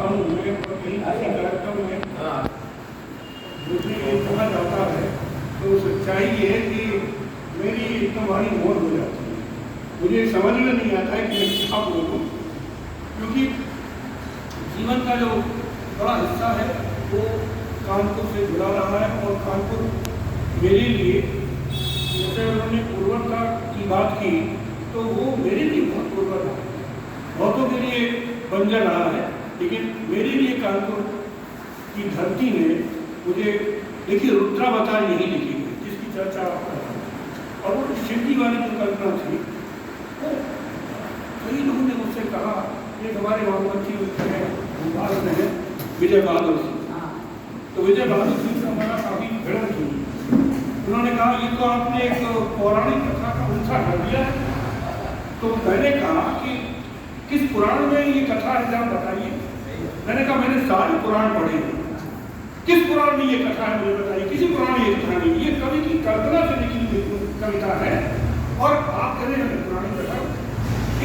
हूँ मैं और कहीं किसी कार्यक्रम में मुझे ये कहा जाता है तो सच्चाई ये है कि मेरी एकदम भारी मौत हो जाती है। मुझे समझ में नहीं आता है कि मैं क्या बोलूँ, क्योंकि जीवन का जो बड़ा हिस्सा है वो कानपुर से जुड़ा रहा है और कानपुर मेरे लिए, जैसे उन्होंने उर्वरता की बात की तो वो मेरे लिए बहुत उर्वर है। बहुतों के लिए बंजर रहा है, लेकिन मेरे लिए कानपुर की धरती ने मुझे, देखिए रुद्रावतार यही लिखी गई जिसकी चर्चा आप कर रहे हैं, और वो शिवजी वाली जो कल्पना थी वो कई लोगों ने मुझसे कहा, एक हमारे वामपंथी भोपाल में है विजय बहादुर सिंह, तो विजय बहादुर सिंह से हमारा काफ़ी भिड़ंत हुई। उन्होंने कहा ये तो आपने एक पौराणिक कथा का उल्टा कर दिया है। तो मैंने कहा कि किस पुराण में ये कथा है आप बताइए। मैंने कहा मैंने सारे पुराण पढ़े हैं, किस पुराण में ये कथा है मुझे बताइए। किसी पुराण में ये कथा नहीं, ये कवि की कल्पना से लिखी हुई कविता है और आप कह रहे हैं पुरानी कथा।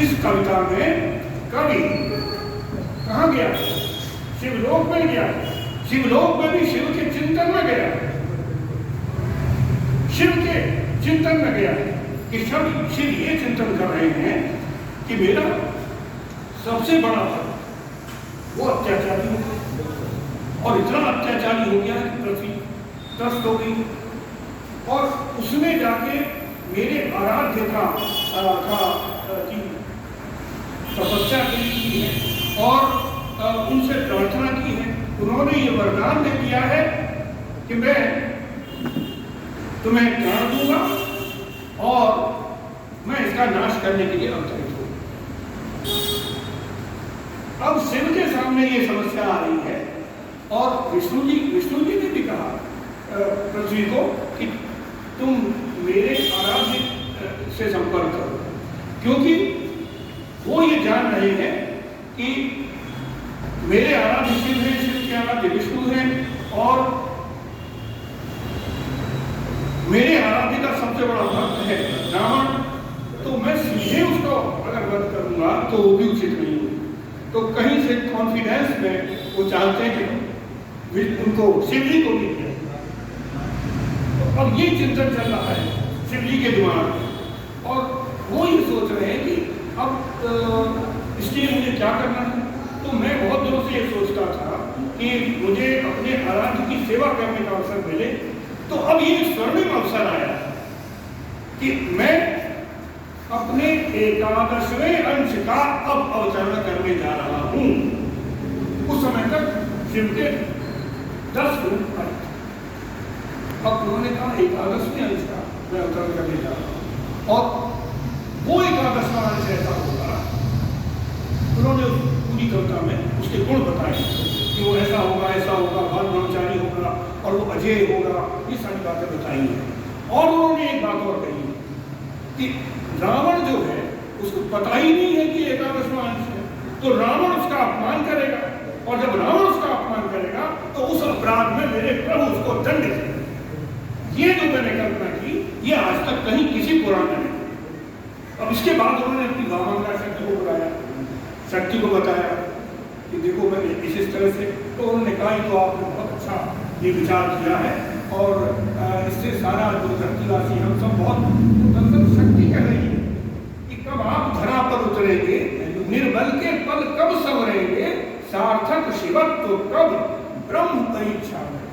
इस कविता में कवि कहाँ गया? शिवलोक में गया। शिवलोक में भी शिव के चिंतन में गया, शिव के चिंतन में गया कि शिव ये चिंतन कर रहे हैं कि मेरा सबसे बड़ा वो अत्याचारी हो गया, और इतना अत्याचारी हो गया कि पृथ्वी त्रस्त हो गई, और उसने जाके मेरे आराध्य का की तपस्या की है और उनसे प्रार्थना की है। उन्होंने ये वरदान दे दिया है कि मैं तुम्हें प्राण दूंगा और मैं इसका नाश करने के लिए अवतरित हूं। अब शिव के सामने ये समस्या आ रही है और विष्णु जी ने भी कहा पृथ्वी को कि तुम मेरे आराध्य से संपर्क करो, क्योंकि वो ये जान रहे हैं कि मेरे आराध्य शिव है, शिव के आराध्य विष्णु है, और मेरे आराध्य का सबसे बड़ा भक्त है रावण। तो मैं सीधे उसको अगर वध करूंगा तो वो भी उचित नहीं होगी। तो कहीं से कॉन्फिडेंस में वो चाहते हैं कि उनको शिवजी को भी दिया। तो अब ये चिंतन चल रहा है शिवजी के दिमाग में, और वो ये सोच रहे हैं कि अब इसके लिए मुझे क्या करना है। तो मैं बहुत दिनों से ये सोचता था कि मुझे अपने आराध्य की सेवा करने का अवसर मिले। तो अब ये स्वर्णिम अवसर आया कि मैं अपने 11वें अंश का अब अवतरण करने जा रहा हूं। उस समय तक शिव के 10 रूप आए। अब उन्होंने कहा 11वें अंश का मैं अवतरण करने जा रहा हूं, और वो 11वां अंश ऐसा होगा। उन्होंने पूरी कविता में उसके गुण बताए कि वो ऐसा होगा, ऐसा होगा, बाल ब्रह्मचारी होगा और वो अजय होगा, ये सारी बातें बताई हैं। और उन्होंने एक बात और कही कि रावण जो है उसको पता ही नहीं है कि 11वां अंश है, तो रावण उसका अपमान करेगा, और जब रावण उसका अपमान करेगा तो उस अपराध में मेरे प्रभु उसको दंड देंगे। ये जो मैंने कल्पना की ये आज तक कहीं किसी पुराण में नहीं। अब इसके बाद उन्होंने अपनी वामंगा शक्ति को बुलाया, शक्ति को बताया कि देखो मैं इस तरह से। तो उन्होंने कहा तो आपने बहुत अच्छा ये विचार किया है, और इससे सारा जो धरतीवासी हम सब बहुत शक्ति कह रही है कि कब आप धरा पर उतरेंगे, निर्बल के पल कब संवरेंगे, सार्थक शिवत्व कब ब्रह्म परीक्षा में,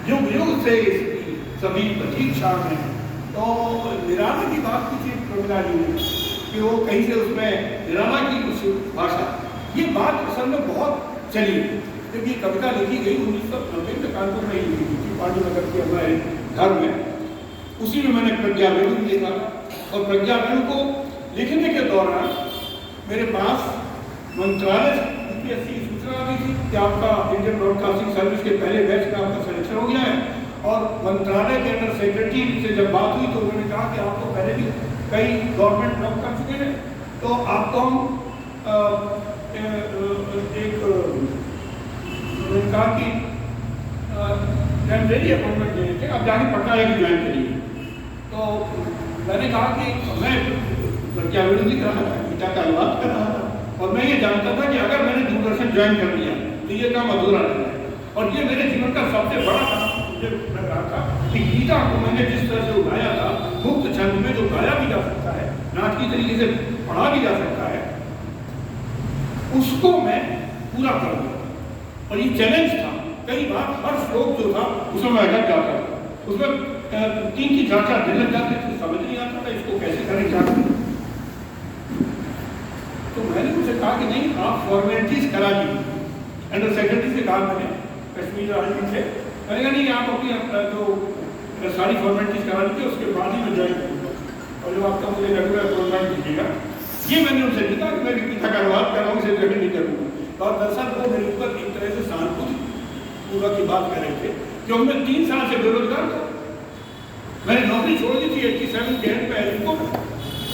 युग युग से इसकी सभी प्रतीक्षा में। तो निराला की बात की थी प्रमिला जी ने कि वो कहीं से उसमें निराला की कुछ भाषा, ये बात असल में बहुत चली, क्योंकि कविता लिखी गई 1990 में कानपुर में ही लिखी थी, पांडु नगर के हमारे घर में। उसी में मैंने प्रज्ञा वेणु भी लिखा, और प्रज्ञा वेणु को लिखने के दौरान मेरे पास मंत्रालय की सूचना आ गई थी कि आपका इंडियन ब्रॉडकास्टिंग सर्विस के पहले बैच में आपका सिलेक्शन हो गया है। और मंत्रालय के अंदर सेक्रेटरी से जब बात हुई तो उन्होंने कहा कि आप तो पहले भी कई गवर्नमेंट जॉब कर चुके हैं, तो आपको हम उन्होंने कहा कि टेम्परेरी अपॉइंटमेंट देने थे, अब जाके पटना लेके ज्वाइन करिए। तो मैंने कहा कि मैं प्रज्ञा वेणु लिख रहा था, गीता का अनुवाद कर रहा था, और मैं ये जानता था कि अगर मैंने दूरदर्शन ज्वाइन कर लिया तो ये काम अधूरा रह जाएगा। और ये मेरे जीवन का सबसे बड़ा काम मुझे लग रहा था कि गीता को मैंने जिस तरह से उगाया था, मुक्त छंद में जो गाया भी जा सकता है, नाच की तरीके से पढ़ा भी जा सकता है, उसको मैं पूरा कर दूँ। और ये चैलेंज था। कई बार हर श्लोक जो था उसमें मैं अटक जाता था, उसमें 3 की 4 दिन लग जाते थे, समझ नहीं आता था इसको कैसे करें क्या करें। तो मैंने उनसे कहा कि नहीं, आप फॉर्मेलिटीज करा लीजिए। अंडर सेक्रेटरी से कहा मैंने, कश्मीर राज्य से, मैंने कहा नहीं आप अपनी जो सारी फॉर्मेलिटीज करा लीजिए, उसके बाद ही मैं ज्वाइन करूँगा और जो आपका मुझे रेगुलर अपॉइंटमेंट दीजिएगा। ये मैंने उनसे लिखा कि मैं गीता का अनुवाद कर रहा हूँ, इसे ज्वाइन नहीं करूँगा। और दरअसल वो मेरे ऊपर एक तरह से सहानुभूति पूर्वक की बात कर रहे थे, क्योंकि मैं 3 साल से बेरोजगार था। मैंने नौकरी छोड़ दी थी 87 के एंड पे एलिको में।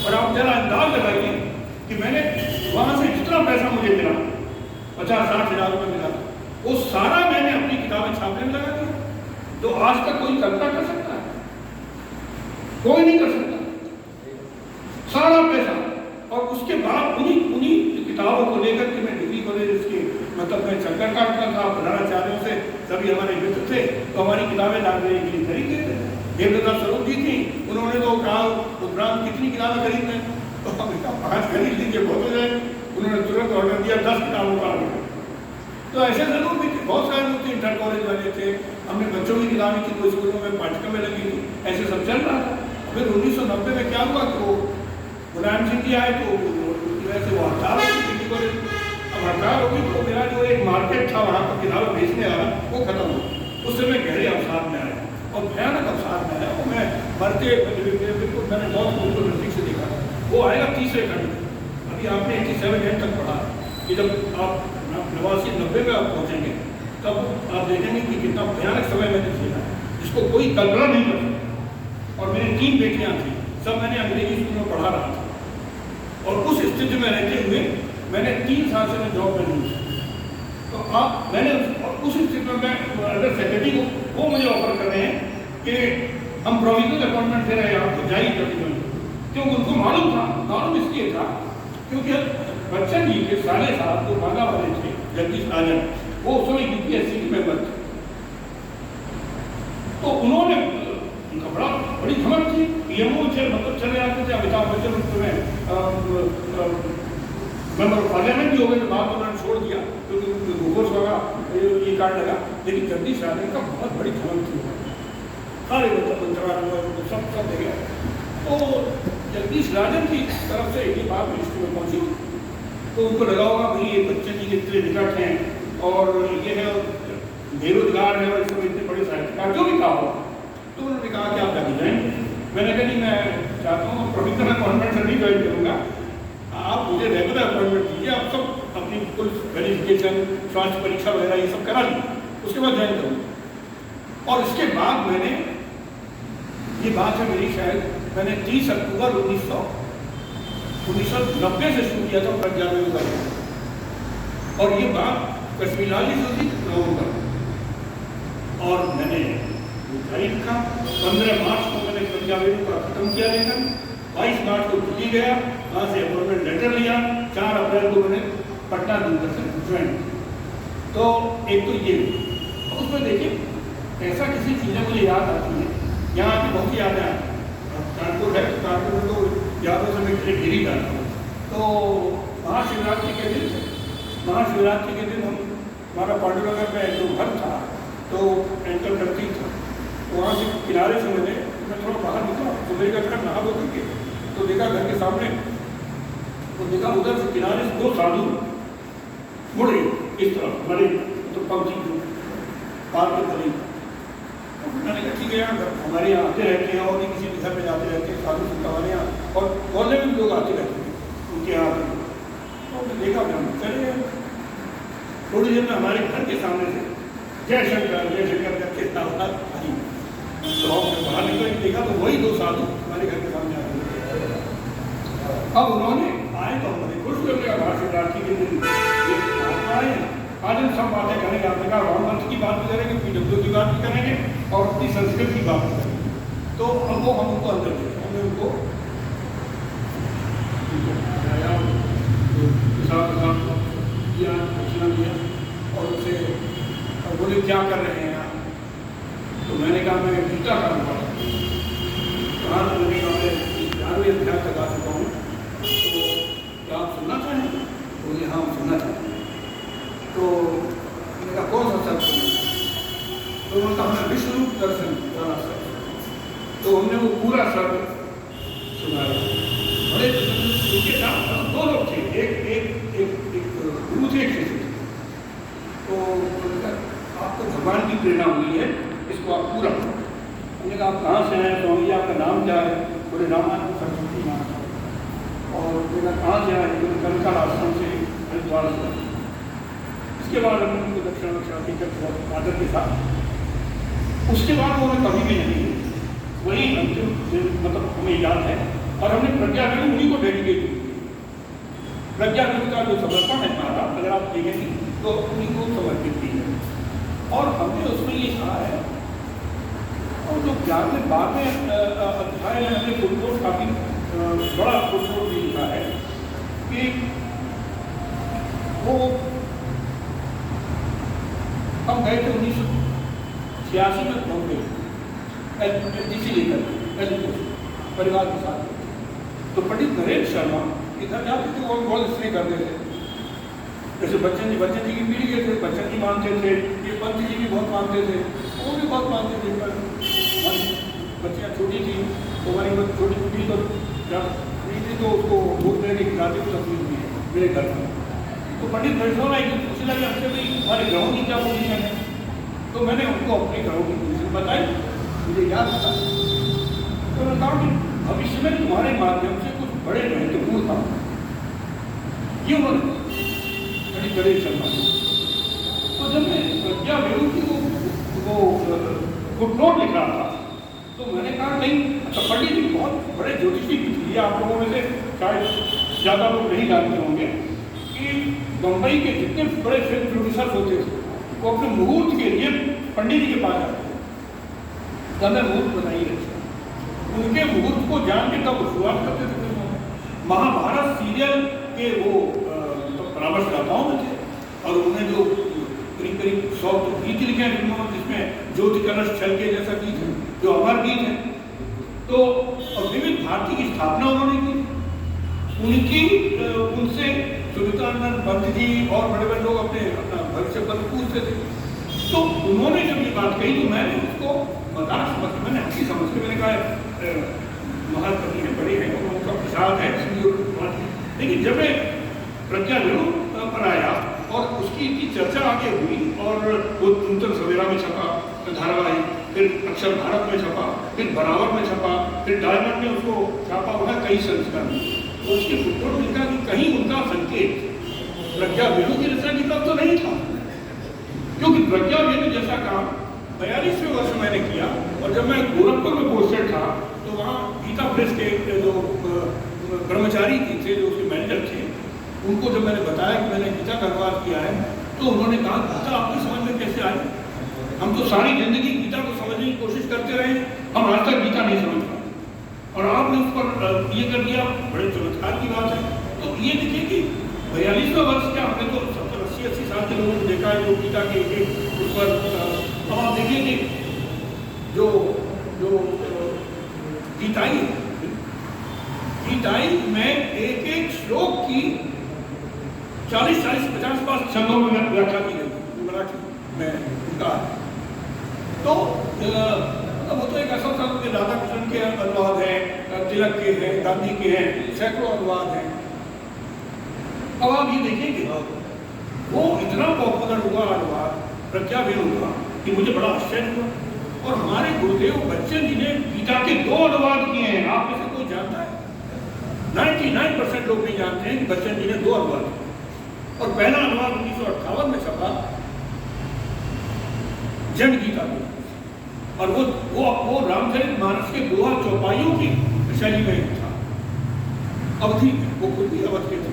और आप जरा अंदाज लगाइए कि मैंने वहाँ से जितना पैसा मुझे मिला, 50-60 हज़ार रुपये मिला, वो सारा मैंने अपनी किताबें छापने में लगा दिया। तो आज तक कोई कल्पना कर सकता है? कोई नहीं कर सकता। सारा पैसा। और उसके बाद उन्हीं किताबों को लेकर के मैं डिग्री कॉलेज के मतलब मैं चक्कर काटता था प्रधानाचार्यों से, सभी हमारे मित्र थे, तो हमारी किताबें लाइब्रेरी के लिए खरीद थे। देवदत्ता स्वरूप जी थी, उन्होंने तो कहा उपरांत कितनी किताबें खरीद लें, तो हमने कहा 5 खरीद लीजिए बहुत हो जाए। उन्होंने तुरंत ऑर्डर दिया 10 किताबों का ऑर्डर। तो ऐसे जरूर भी बहुत सारे लोग थे, इंटर कॉलेज वाले थे, हमने बच्चों की किताबें की, कोई स्कूलों में पाठ्यक्रम में लगी थी, ऐसे सब चल रहा था। फिर 1990 में क्या हुआ कि वो मुलायम सिंह जी आए, तो वैसे वो हड़ताल हो गई कॉलेज। अब हड़ताल हो गई तो मेरा जो एक मार्केट था वहाँ पर किताबें बेचने वाला, वो खत्म हो गया। उससे मैं गहरे अवसाद में आया और भयानक अवसाद में आया। वो मैं मरते बिल्कुल मैंने बहुत बिल्कुल नजदीक से देखा। वो आएगा 30वें खंड में, अभी आपने 87 एंड तक पढ़ा कि जब आप 89-90 में आप पहुँचेंगे तब आप देखेंगे कि कितना भयानक समय मैंने झेला जिसको कोई कल्पना नहीं कर सकता। और मेरी 3 बेटियाँ थी, सब मैंने अंग्रेजी स्कूल में पढ़ा रहा था। और उस स्थिति में रहते हुए मैंने 3 साल से मैं जॉब में नहीं थी। तो आप मैंने उस स्थिति में मैं अंडर सेक्रेटरी को वो मुझे ऑफर कर रहे हैं कि हम प्रोविजनल अपॉइंटमेंट दे रहे हैं आपको, जाइए प्रतिबंध। क्योंकि उनको मालूम इसलिए था क्योंकि बच्चन जी के साले साहब जो मांगा वाले थे जगदीश राजन, वो उस समय यूपीएससी के मेंबर थे। तो उन्होंने उनका बड़ी धमक थी, पीएमओ थे, मतलब चले आते थे। अमिताभ बच्चन उस समय मेंबर ऑफ पार्लियामेंट भी हो गए, तो बात उन्होंने छोड़ दिया क्योंकि घोष होगा ये कार्ड लगा। लेकिन जगदीश राजन का बहुत बड़ी धमक थी, सारे मतलब सब दे गया। तो जगदीश राजन की तरफ से ये बात मिनिस्ट्री में पहुंची, तो उनको लगा होगा भाई ये बच्चन जी कितने निकट हैं और ये है बेरोजगार है और इसमें इतने बड़े साहित्यकार जो भी कहा होगा। तो उन्होंने कहा कि आप लगे जाएंगे। मैंने कहा नहीं, मैं चाहता हूँ प्रोविजनल अपॉइंटमेंट से नहीं ज्वाइन करूँगा, आप मुझे रेगुलर अपॉइंटमेंट दीजिए। आप सब अपनी कुल वेरिफिकेशन, स्वास्थ्य परीक्षा वगैरह ये सब करा लीजिए, उसके बाद ज्वाइन करूँगा। और इसके बाद मैंने, ये बात है मेरी शायद मैंने 30 अक्टूबर 1990 से शुरू किया था प्रज्ञावेदु का, और ये बात कश्मीर लाल जी से नवंबर, और मैंने जारी रखा। 15 मार्च को मैंने प्रज्ञावेदु का खत्म किया लेखन, 22 मार्च को छुट्टी गया, वहाँ से अपॉइंटमेंट लेटर लिया, 4 अप्रैल को मैंने पटना दूरदर्शन ज्वाइन। तो एक तो ये, उसमें देखिए ऐसा किसी चीज़ें मुझे याद आती है, यहाँ की बहुत यादें आती हैं। कानपुर है तो कानपुर में तो यादों से मैं गिरी जाता हूँ। तो महाशिवरात्रि के दिन हम, हमारा पांडुनगर में जो घर था तो एंकर करती था, तो वहाँ से किनारे से मैं थोड़ा बाहर निकला, सुबह का घर नहा धो करके, तो देखा घर के सामने, तो देखा उधर से किनारे से 2 साधु मुड़े इस तरफ हमारे तो पंक्ति पार के तले। मैंने कहा ठीक है यार, हमारे यहाँ आते रहते हैं और भी किसी घर में जाते रहते हैं साधु संत हमारे यहाँ, और मोहल्ले में भी लोग आते रहते हैं उनके यहाँ। तो देखा मैं चले गए। थोड़ी देर में हमारे घर के सामने से जय शंकर करके आवाज आई, तो हम बाहर निकल के देखा तो वही 2 साधु हमारे घर के सामने आए। अब उन्होंने आए तो हमारे खुश हो गया, महाशिवरात्रि के दिन आए। आज हम सब बातें करेंगे, आपने कहा राम मंत्र की बात भी करेंगे, PW की बात भी करेंगे और अपनी संस्कृत की बात भी करेंगे। तो अब वो हम उनको अंदर देखें, हमने उनको दिया, दक्षिणा दिया और उसे बोले क्या कर रहे हैं आप? तो मैंने कहा मैं गीता का अनुवाद कहा। तो मैंने कहा मैं 11वें अध्याय तक आ चुका हूँ, तो क्या आप सुनना चाहेंगे? बोले हाँ सुनना चाहेंगे। तो मैंने कहा कौन सा सर्ग सुनना? तो उन्होंने कहा हमें विश्व रूप दर्शन वाला सर्ग। तो हमने वो पूरा सर्ग सुनाया। बड़े उनके साथ 2 लोग थे, एक गुरु थे, एक शिष्य थे। तो आपको भगवान की प्रेरणा हुई है, इसको आप पूरा करो। हमने कहा आप कहाँ से हैं? तो ये आपका नाम क्या है? बोले रामानंद सरस्वती नाम है। और मेरा कहाँ से आए? बोले कंकाल आश्रम से, हरिद्वार से। इसके बाद हमने उनको दक्षिणा दी आदर के साथ। उसके बाद उन्होंने कभी भी नहीं, वही अंतिम मतलब हमें याद है। और हमने प्रज्ञा वेणु उन्हीं को डेडिकेट की। प्रज्ञा वेणु का जो समर्पण है हमारा, अगर आप देखेंगे तो उन्हीं को समर्पित की है। और हमने उसमें ये कहा है, और जो 11वें-12वें अध्याय में हमने फुटनोट काफी बड़ा फुटनोट भी लिखा है कि वो हम गए थे 1986 में बॉम्बे एलटीसी लेकर परिवार के साथ। तो पंडित नरेंद्र शर्मा इधर जाते थे, वो बहुत स्नेह करते थे। जैसे बच्चन जी की पीढ़ी के थे, बच्चन जी मानते थे, ये पंत जी भी बहुत मानते थे, वो भी बहुत मानते थे। पर बच्चियाँ छोटी थी तो हमारी छोटी पीढ़ी तो जब पीढ़ी थी तो उसको भूख देने की जाती को तकलीफ हुई है मेरे घर में। तो पंडित नरेंद्र शर्मा एक पूछने लगे हमसे भाई हमारे ग्रहों की क्या पोजीशन है? तो मैंने उनको अपने ग्रहों की पोजीशन बताई, मुझे याद था। तो मैं कहा कि भविष्य में तुम्हारे माध्यम से कुछ बड़े महत्वपूर्ण काम ये उन्होंने बड़े चलना। तो जब मैं प्रज्ञा वेणु की वो फुटनोट लिख रहा था तो मैंने कहा नहीं, पंडित जी बहुत बड़े ज्योतिषी भी थे। आप लोगों में से शायद ज़्यादा लोग नहीं जानते होंगे कि बम्बई के जितने बड़े फिल्म प्रोड्यूसर्स होते थे वो अपने मुहूर्त के लिए पंडित जी के पास जाते थे। तो हमें मुहूर्त बताइए, उनके मुहूर्त को जान के तब शुरुआत करते थे। महाभारत सीरियल के वो परामर्शदाताओं में थे और उन्हें जो करीब 100 गीत लिखे हैं फिल्मों में, जिसमें ज्योति कलश छल के जैसा गीत है, जो अमर गीत है। तो और विविध भारती की स्थापना उन्होंने की। उनकी उनसे सुनीतानंद पंत जी और बड़े बड़े लोग अपना भविष्य पर पूछते थे। तो उन्होंने जब ये बात कही तो मैंने उसको मजाक समझ के, मैंने हंसी समझ के मैंने कहा महाकवि हैं, बड़े हैं, उनका प्रसाद है। लेकिन जब मैं प्रज्ञा वेणु पर आया और उसकी इतनी चर्चा आगे हुई और वो नूतन सवेरा में छपा धारावाहिक, फिर अक्षर भारत में छपा, फिर बराबर में छपा, फिर डायमंड में उसको छापा हुआ कई संस्करण। तो उसके फुटनोट लिखा कि कहीं उनका संकेत प्रज्ञा वेणु की रचना की तरफ तो नहीं था, क्योंकि प्रज्ञा वेणु जैसा काम 42वें वर्ष मैंने किया। और जब मैं गोरखपुर में पोस्टेड था तो वहाँ गीता प्रेस के जो कर्मचारी थे, जो उसके मैनेजर थे, उनको जब मैंने बताया कि मैंने गीता का अनुवाद किया है तो उन्होंने कहा गीता आपकी समझ में कैसे आई? हम तो सारी जिंदगी गीता को समझने की कोशिश करते रहे, हम आज तक गीता नहीं समझ पाए और आपने उस पर ये कर दिया, बड़े चमत्कार की बात है। तो ये देखिए कि 42वां वर्ष क्या, हमने तो 70-80 साल के लोगों को देखा है जो गीता के उस पर। अब आप देखिए कि जो गीताई में एक श्लोक की 40-50 छंदों में व्याख्या की गई मराठी में उनका। तो वो तो एक ऐसा था कि राधा कृष्ण के अनुवाद है, तिलक के हैं, गांधी के हैं, सैकड़ों अनुवाद हैं। अब आप ये देखिए कि वो इतना पॉपुलर हुआ अनुवाद प्रज्ञा वेणु का कि मुझे बड़ा आश्चर्य हुआ। और हमारे गुरुदेव बच्चन जी ने गीता के 2 अनुवाद किए हैं। आप में से कोई जानता है? 99% लोग नहीं जानते हैं कि बच्चन जी ने 2 अनुवाद किए। और पहला अनुवाद 1958 में छपा जन गीता में, और वो रामचरित मानस के 2 चौपाइयों की शैली में था। अवधि में वो खुद भी अवध के थे।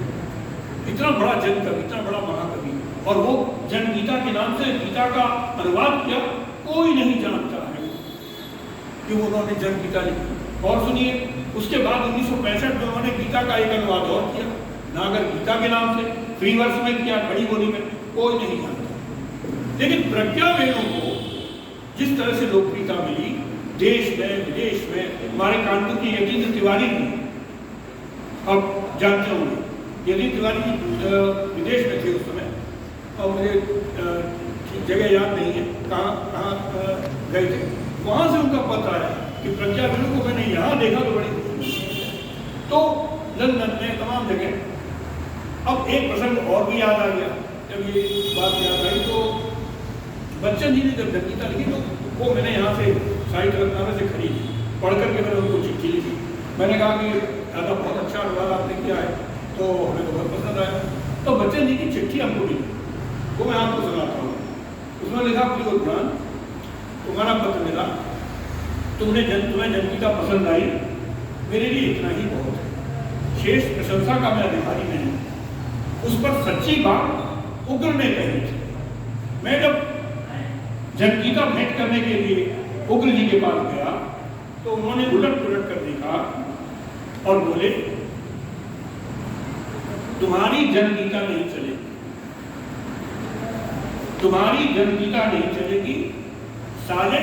इतना बड़ा जन कवि, इतना बड़ा महाकवि, और वो जन गीता के नाम से गीता का अनुवाद किया। कोई नहीं जानता है कि उन्होंने जन गीता लिखी। और सुनिए, उसके बाद 1965 में उन्होंने गीता का एक अनुवाद और किया, नागर गीता के नाम से, फ्री वर्स में किया, खड़ी बोली में। कोई नहीं जानता। लेकिन प्रज्ञा वेणु को जिस तरह से लोकप्रियता मिली देश में विदेश में, हमारे कानपुर की यतीन्द्र तिवारी ने, अब जानते होंगे यतीन्द्र तिवारी विदेश में थे उस समय, और मुझे जगह याद नहीं है कहाँ गए थे, वहाँ से उनका पता आया कि प्रज्ञा वेणु को मैंने यहाँ देखा तो बड़ी खुशी हुई। तो लंदन में तमाम जगह। अब एक प्रसंग और भी याद आ गया, जब ये बात याद आई तो बच्चन जी ने जब जनगीता लिखी तो वो मैंने यहाँ से साहित्य रत्नावली से खरीदी, पढ़ करके मैंने उनको चिट्ठी लिखी। मैंने कहा कि दादा बहुत अच्छा अनुवाद आपने किया है, तो हमें तो बहुत पसंद आया। तो बच्चन जी की चिट्ठी हमको मिली, वो मैं आपको सुनाता हूँ। उसमें लिखा प्रिय उद्यान, तुम्हारा पत्र मिला, तुम्हें जनगीता पसंद आई, मेरे लिए इतना ही बहुत है, शेष प्रशंसा का मैं अधिकारी नहीं। उस पर सच्ची बात उग्र ने कही थी। मैं जब जनगीता भेंट करने के लिए उग्र जी के पास गया तो उन्होंने उलट पुलट कर देखा और बोले तुम्हारी जनगीता नहीं चलेगी, तुम्हारी जनगीता नहीं चलेगी साले,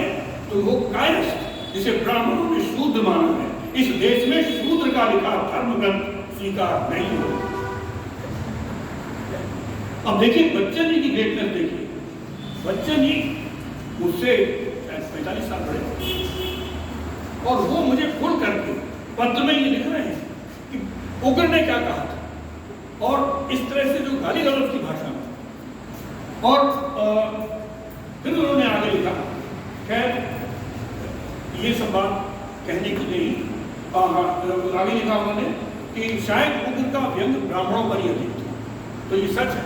तुम हो कायस्थ जिसे ब्राह्मणों ने शूद्र माना है, इस देश में शूद्र का लिखा धर्म ग्रंथ स्वीकार नहीं हो। अब देखिए बच्चन जी की ग्रेटनेस देखिए, बच्चन जी मुझसे 45 साल बड़े और वो मुझे फोन करके पत्र में ये लिख रहे हैं कि उग्र ने क्या कहा था, और इस तरह से जो गाली गलौज की भाषा में, और फिर उन्होंने आगे लिखा, खैर ये सब बात कहने की नहीं, आगे लिखा उन्होंने कि शायद उग्र का व्यंग ब्राह्मणों पर ही अधिक था, तो ये सच है,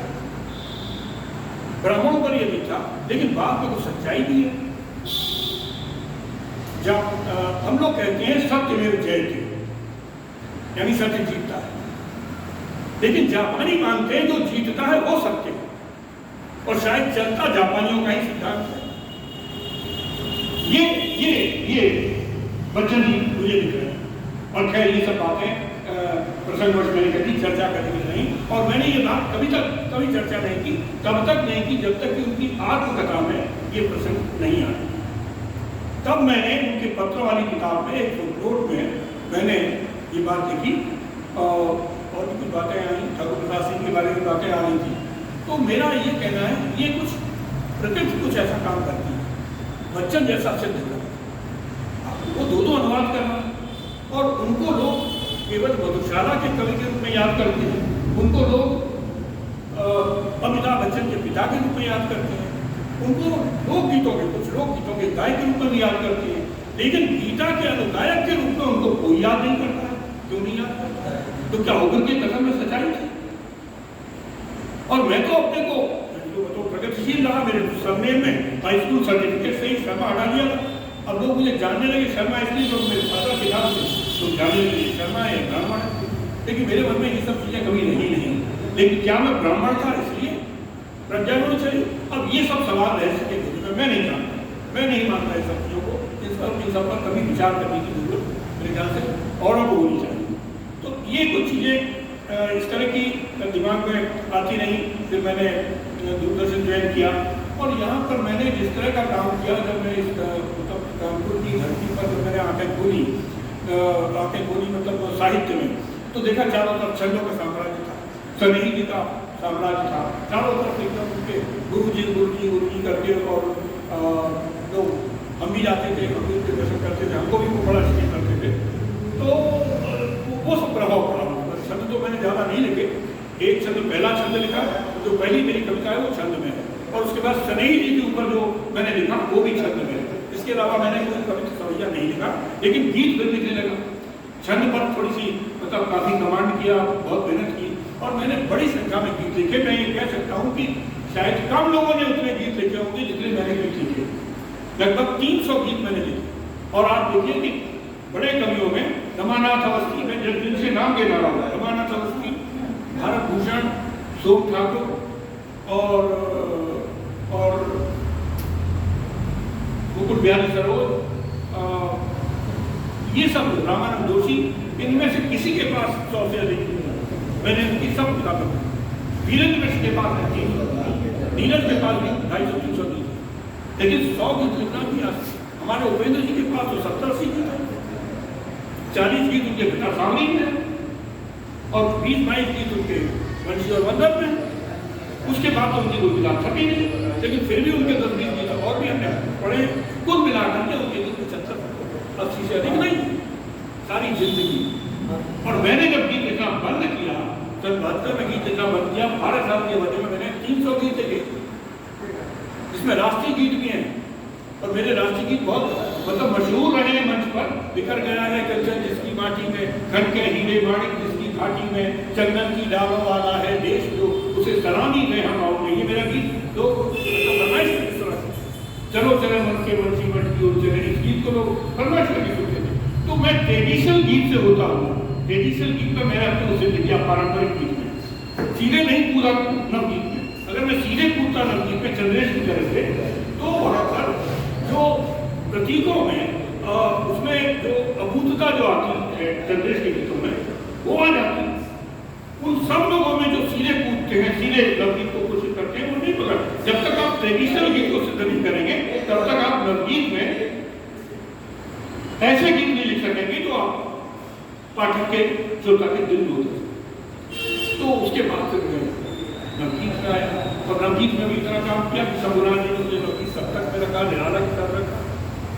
ब्राह्मणों पर ही अधिक था, लेकिन बात में कुछ सच्चाई भी है। जब हम लोग कहते हैं सत्यमेव जयते, यानी सत्य जीतता है, लेकिन जापानी मानते हैं जो जीतता है वो सत्य है, और शायद चलता जापानियों का ही सिद्धांत है। ये बच्चन जी मुझे लिख रहे हैं, और खैर ये सब बातें प्रसंगवश मैंने कभी चर्चा करने की नहीं, और मैंने ये बात कभी चर्चा नहीं की, तब तक नहीं की जब तक कि उनकी आत्मकथा में ये प्रसंग नहीं आया। तब मैंने उनके पत्र वाली किताब में एक फुटनोट में मैंने ये बात लिखी, और भी कुछ बातें आई, ठाकुर प्रसाद सिंह के बारे में बातें आ रही थी। तो मेरा ये कहना है ये कुछ प्रकृति कुछ ऐसा काम करती है, बच्चन जैसा सिद्ध हो, वो दो अनुवाद करना, और उनको लोग केवल मधुशाला के कवि के रूप में याद करते हैं, उनको लोग अमिताभ बच्चन के पिता के रूप में याद करते हैं, उनको लोकगीतों के कुछ लोकगीतों के गायक के रूप में भी याद करते हैं, लेकिन गीता के अनुगायक के रूप में उनको कोई याद नहीं करता है। क्यों नहीं याद करता है? तो क्या उग्र के कथन में सच्चाई थी? और मैं तो अपने को तो प्रगतिशील रहा, मेरे सरनेम में हाई स्कूल सर्टिफिकेट से ही शर्मा हटा दिया था। अब लोग मुझे जानने लगे शर्मा, इसलिए लोग मेरे फादर के नाम से तो जानने लगे शर्मा है, ब्राह्मण है, लेकिन मेरे मन में ये सब चीज़ें कभी नहीं। लेकिन क्या मैं ब्राह्मण था इसलिए प्रज्ञा होनी चाहिए? अब ये सब सवाल रहस्य के रूप में मैं नहीं जानता, मैं नहीं मानता इन सब चीज़ों को, इन सब पर कभी विचार करने की जरूरत मेरे ख्याल से औरों को होनी चाहिए। तो ये कुछ चीज़ें इस तरह की दिमाग में आती नहीं। फिर मैंने दूरदर्शन ज्वाइन किया, और यहाँ पर मैंने जिस तरह का काम किया, जब मैं इस कानपुर की धरती पर जब मैंने आंखें खोली मतलब साहित्य में, तो देखा चारों तरफ छंदों का साम्राज्य था, सनेही जी का साम्राज्य था, चारों तरफ एकदम उनके गुरु जी करके, और लोग हम भी जाते थे, मंदिर के दर्शन करते थे, हमको भी वो बड़ा स्नेह करते थे। तो वो सब प्रभाव पड़ा। छंद तो मैंने ज़्यादा नहीं लिखे, एक छंद पहला छंद लिखा, जो पहली मेरी कविता है वो छंद में है, और उसके बाद सनेही जी के ऊपर जो मैंने लिखा वो भी छंद में है। इसके अलावा मैंने कोई कविता सवैया नहीं लिखा, लेकिन गीत फिर लिखने लगा। छंद पर थोड़ी सी मतलब काफ़ी कमांड किया, बहुत मेहनत की, और मैंने बड़ी संख्या में गीत लिखे। मैं ये कह सकता हूँ कि शायद कम लोगों ने उतने गीत लिखे होंगे जितने मैंने गीत लिखे, लगभग 300 गीत मैंने लिखे। और आप देखिए कि बड़े कवियों में रमानाथ अवस्थी, मैं जिनसे नाम के नारा हुआ, रमानाथ अवस्थी, भारत भूषण, सोम ठाकुर और मुकुट बिहारी सरोज, ये सब रामानंद जोशी, इनमें से किसी के पास 100 से अधिक मैंने उनकी सब किताबें, वीरेंद्र मिश्र के पास है 300, नीरज के पास भी 250-300 गीत, लेकिन 100 गीत लिखना भी आसान। हमारे उपेंद्र जी के पास तो 70-80 गीत है, 40 गीत उनके पिता सावनी में और 20-22 गीत उनके वंशी और वंदन में। उसके बाद तो उनकी कोई किताब छपी नहीं, लेकिन फिर भी उनके 10-20 गीत और भी हमने पढ़े। कुल मिलाकर के उनके गीत 75-80 से अधिक नहीं सारी जिंदगी। और मैंने जब गीत लिखना बंद किया, तब 72 में गीत लिखना बंद किया, 12 साल की अवधि में मैंने 300 गीत लिखे, जिसमें राष्ट्रीय गीत भी हैं। और मेरे राष्ट्रीय गीत बहुत मतलब मशहूर रहे हैं मंच पर। बिखर गया है कंचन जिसकी माटी में, खन के हीरे माणिक जिसकी घाटी में, चंदन की डालों वाला है देश जो उसे सलामी में हम आओगे। ये मेरा गीत तो फरमाइश करके सुना, चलो चले मन के वंशी मठ की ओर चले, इस गीत को लोग फरमाइश करके सुनते थे। तो मैं ट्रेडिशनल गीत से होता हूँ, ट्रेडिशनल गीत में मैंने अपने उसे दिया पारंपरिक गीत में, सीधे नहीं कूदा नवगीत में। अगर मैं सीधे कूदता नवगीत में चंद्रेश की तरह से, तो वहाँ पर जो प्रतीकों में उसमें जो अभूतता जो आती है चंद्रेश के गीतों में, वो आ जाती है। उन सब लोगों में जो सीधे कूदते हैं, सीधे नवगीत को कोशिश करते हैं, वो नहीं पकड़। जब तक आप ट्रेडिशनल गीत को सिद्ध नहीं करेंगे, तब तक आप नवगीत में ऐसे गीत नहीं लिख सकेंगे जो आप पाठक के श्रोता के दिल में होते। तो उसके बाद फिर नवगीत में आया, और नवगीत में भी इतना काम किया कि शंभुनाथ जी ने मुझे नवगीत सप्तक में रखा, निराला के साथ रखा,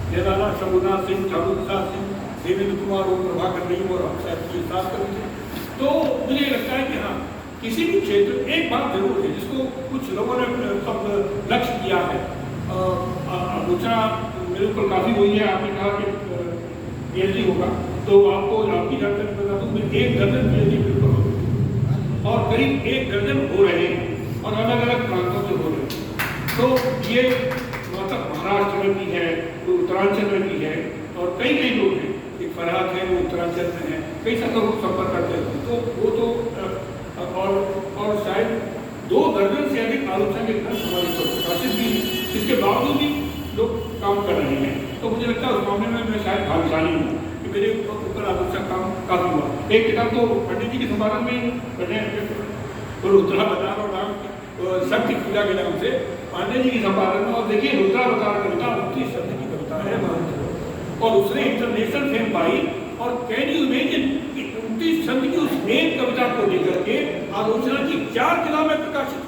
निराला शंभुनाथ सिंह, ठाकुर प्रसाद सिंह, देवेंद्र कुमार और प्रभाकर नहीं और हम साहब के साथ करें। तो मुझे लगता है कि हाँ, किसी भी क्षेत्र एक बात जरूर है जिसको कुछ लोगों ने सब लक्ष्य किया है। दूसरा मेरे ऊपर काफ़ी हुई है, आपने कहा कि पीएचडी होगा, तो आपको आपकी जानकारी बता दूँ, 1 दर्जन पीएचडी पेपर हो और करीब 1 दर्जन हो रहे हैं और अलग अलग प्रांतों से हो रहे हैं। तो ये मतलब महाराष्ट्र में भी है, उत्तरांचल में भी है, और कई लोग हैं। एक फरहाद है, वो उत्तरांचल में है, कई सारे लोग संपर्क करते हैं। तो वो तो और शायद 2 दर्जन से अधिक आलोचना के ग्रंथ हमारे पर प्रकाशित भी हैं। इसके बावजूद भी लोग काम कर रहे हैं। तो मुझे लगता है उस मामले में मैं शायद भाग्यशाली हूँ कि मेरे ऊपर आलोचना काम काफी हुआ। एक किताब तो पंडित जी के संपादन में पढ़े, रुद्रावतार और राम शक्ति पूजा के नाम से पांडे जी की संपादन में। और देखिए रुद्रावतार कविता 29 शब्द की कविता है, और उसने इंटरनेशनल फेम पाई। और कैन यू इमेजिन 29 शब्द की उस एक कविता को लेकर के आलोचना की 4 किताबें प्रकाशित,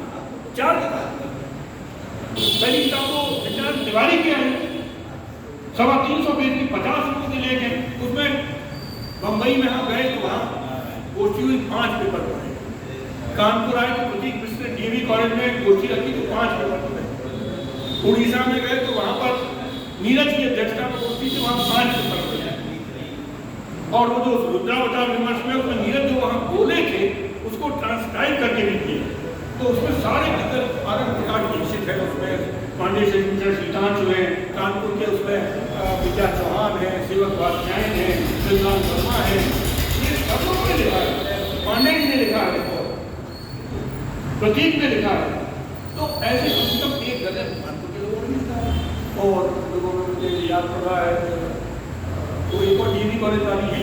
4 किताब। पहली किताब तो तिवारी की है, 350 पेज की, 50 लोगों के लेके। उसमें बम्बई में हम गए तो वहाँ गोष्ठी हुई, 5 पेपर पढ़े। कानपुर आए तो प्रतीक मिश्र ने डीवी कॉलेज में गोष्ठी रखी तो 5 पेपर पढ़े। उड़ीसा में गए तो वहाँ पर नीरज की अध्यक्षता में गोष्ठी थी, वहाँ 5 पेपर पढ़े। और वो जो रुद्रावतार विमर्श में उसमें नीरज जो वहाँ बोले थे उसको ट्रांसक्राइब करके भी दिए। तो उसमें सारे आनंद प्रकाश दीक्षित है, उसमें पांडे से सीतांश है, कानपुर के उसमें विद्या चौहान है, सेवक वात्स्यायन है, श्रीमान वर्मा है, ये सब लोगों ने लिखा है। पांडे जी ने लिखा है, प्रतीक ने लिखा है। तो ऐसे कम से कम 1 दर्जन कानपुर के लोगों ने लिखा है। और लोगों ने मुझे याद कर रहा है, वो एक और डीवी कॉलेज वाली है,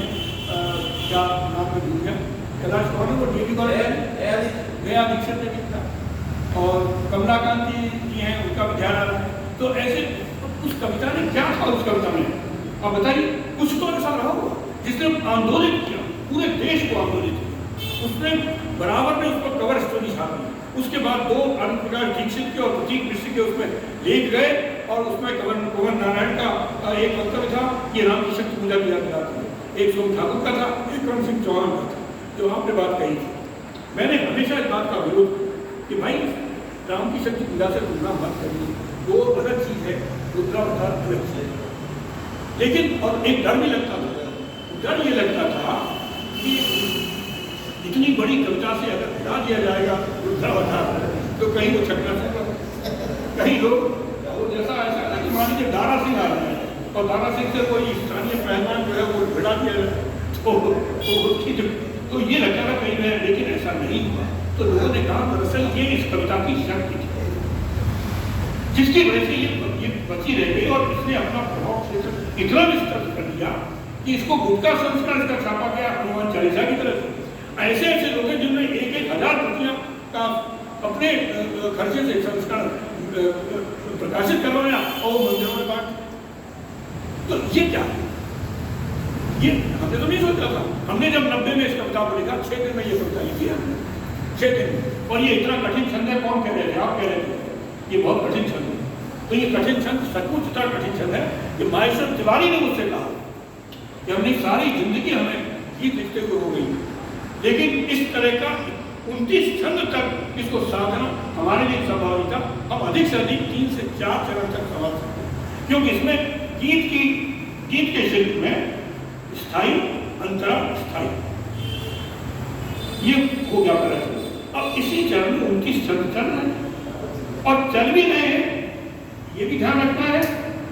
क्या नाम में भूल गया, कैलाश कौन है वो डीवी कॉलेज है, गया दीक्षित ने लिखा। और कमलाकांत जी हैं, उनका भी ध्यान आ रहा है। तो ऐसे उस कविता ने क्या था, उस कविता में आप बताइए, कुछ तो ऐसा रहा होगा जिसने आंदोलित किया, पूरे देश को आंदोलित किया। उसने बराबर में उस पर कवर स्टोरी छापी। उसके बाद 2 आनंद प्रकाश दीक्षित के और प्रतीक मिश्र के उसमें लेख गए, और उसमें कवन नारायण का एक वक्तव्य था कि राम की शक्ति पूजा की याद दिलाती है, एक सोम ठाकुर का था, एक करण सिंह चौहान का था, जो आपने बात कही थी। मैंने हमेशा इस बात का विरोध कि भाई राम की शक्ति पूजा से तुलना मत करिए, वो अलग चीज है, रुद्रावतार अलग चीज है। लेकिन और एक डर भी लगता था, डर ये लगता था कि इतनी बड़ी कविता से अगर हटा दिया जाएगा रुद्रावतार तो कहीं वो छक्का छक्का, कहीं लोग जैसा ऐसा था कि मान लीजिए दारा सिंह आ रहे हैं और दारा सिंह से कोई स्थानीय पहलवान जो है वो भिड़ा दिया तो ये लगता था कहीं में, लेकिन ऐसा नहीं हुआ। तो लोगों ने कहा दरअसल ये इस कविता की शक्ति थी, जिसकी वजह से ये बची रह गई, और इसने अपना प्रभाव क्षेत्र इतना विस्तृत कर दिया कि इसको गुटका संस्करण इसका छापा गया हनुमान चालीसा की तरह से। ऐसे लोग हैं जिनमें 1-1 हजार प्रतियां का अपने खर्चे से संस्करण प्रकाशित करवाया और मंदिरों में बांट। तो ये क्या है? ये हमने तो नहीं सोचा था। हमने जब 90 में इस कविता को लिखा, 6 दिन में ये कविता लिखी है, 6 दिन में। और ये इतना कठिन छंद है, कौन कह रहे थे? आप कह रहे थे ये बहुत कठिन छंद है। तो ये कठिन छंद सचमुच इतना कठिन छंद है कि माहेश्वर तिवारी ने मुझसे कहा कि हमने सारी जिंदगी हमें गीत लिखते हुए हो गई, लेकिन इस तरह का 29 छंद तक इसको साधना हमारे लिए संभव नहीं था। हम अधिक से अधिक 3 से 4 चरण तक संभाल सकते हैं, क्योंकि इसमें गीत के शिल्प में स्थाई, अंतरा, स्थाई, ये हो गया प्रश्न। अब इसी चरण में 29 छंद चल रहे हैं और चल भी रहे हैं, ये भी ध्यान रखना है।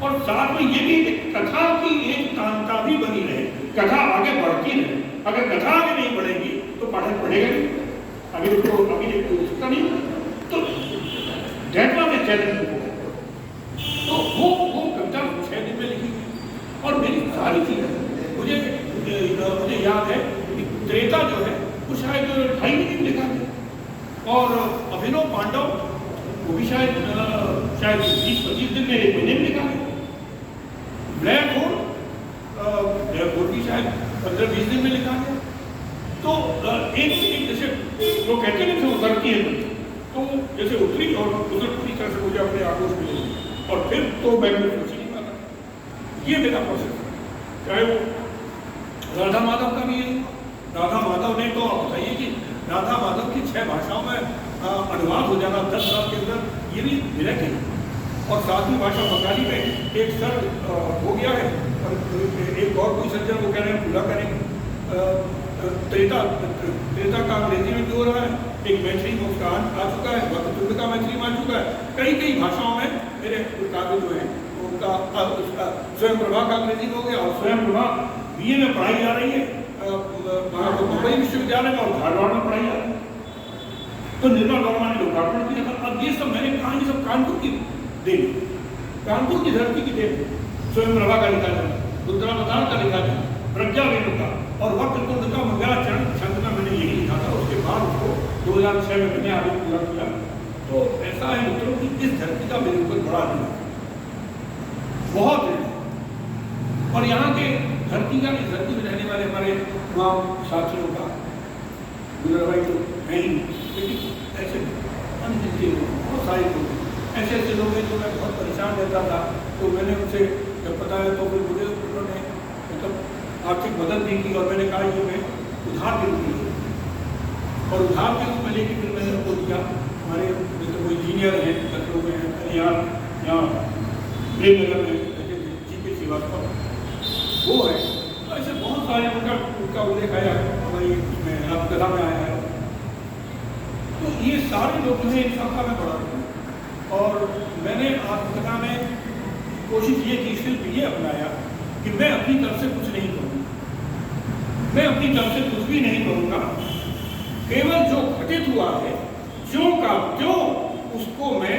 और साथ में ये भी कथा की एक कांता भी बनी रहे, कथा आगे बढ़ती रहे। अगर कथा आगे नहीं बढ़ेगी तो पाठक पढ़ेगा नहीं, अभी उसको अभी उसका नहीं। तो डेटवा में चैलेंज हो, तो वो कविता 6 दिन में लिखी गई। और मेरी सारी चीजें मुझे याद है कि त्रेता जो है वो शायद 2.5 महीने में लिखा गया, और अभिनव पांडव वो भी शायद 20-25 दिन में, 1 महीने में लिखा गया। ब्लैक होल भी शायद 15-20 दिन में लिखा गया। तो एक जैसे वो कहते हैं ना उतरती है, तो जैसे उतरी और उधर पूरी तरह से मुझे अपने आक्रोश मिले, और फिर तो मैं सोच नहीं पाता। ये मेरा प्रोसेस है। चाहे वो राधा माधव का भी है, राधा माधव ने तो बताइए कि राधा माधव की 6 भाषाओं में अनुवाद हो जाना 10 साल के अंदर, ये भी मिरेकल है। और 7वीं भाषा बंगाली में एक सर हो गया है, और एक और कोई सज्जन वो कह रहे हैं पूरा करेंगे। त्रेता का अंग्रेजी में भी हो रहा है, एक मैथिली में उसका आ चुका है, वक्रतुंड का मैथिली में आ चुका है। कई भाषाओं में मेरे काव्य जो है उनका स्वयं प्रभा का अंग्रेजी में हो गया, और स्वयं प्रभा BA में पढ़ाई जा रही है मुंबई विश्वविद्यालय में, और धारवाड़ में पढ़ाई जा रही है। तो निर्मल वर्मा ने लोकार्पण किया था। अब ये सब मैंने कहा, ये सब कानपुर की देन, कानपुर की धरती की देन। स्वयं प्रभा का लिखा जाए, रुद्रावतार का लिखा जाए, प्रज्ञा वेणु का, और वक्रतुंड का मंगला चरण छंद में मैंने यही लिखा था। उसके बाद उसको 2006 में मैंने आगे पूरा किया। तो ऐसा है मित्रों कि इस धरती का मेरे ऊपर बड़ा ऋण है, बहुत ऋण है। और यहाँ के धरती का, इस धरती में रहने वाले हमारे तमाम साथियों का, गुजर भाई तो है ही, लेकिन ऐसे अनगिनती बहुत सारे लोग, ऐसे लोग हैं जो मैं बहुत परेशान रहता था। तो मैंने उनसे जब बताया तो फिर मुझे उन्होंने मतलब आर्थिक मदद भी की, और मैंने कहा ये मैं उधार के रूप में, और उधार के रूप में लेके फिर मैंने उनको दिया। हमारे तो कोई इंजीनियर हैं, लखनऊ में हैं, यहाँ प्रेमनगर में GK श्रीवास्तव, वो है। तो ऐसे बहुत सारे उनका उल्लेख आया हमारी में, आत्मकथा में आया है। तो ये सारे लोग जो है इन सबका मैं पढ़ा रहा हूँ। और मैंने आत्मकथा में कोशिश ये की, शिल्प ये अपनाया कि मैं अपनी तरफ से कुछ नहीं करूँगा, मैं अपनी तरफ से कुछ भी नहीं करूँगा। केवल जो घटित हुआ है, जो का जो, उसको मैं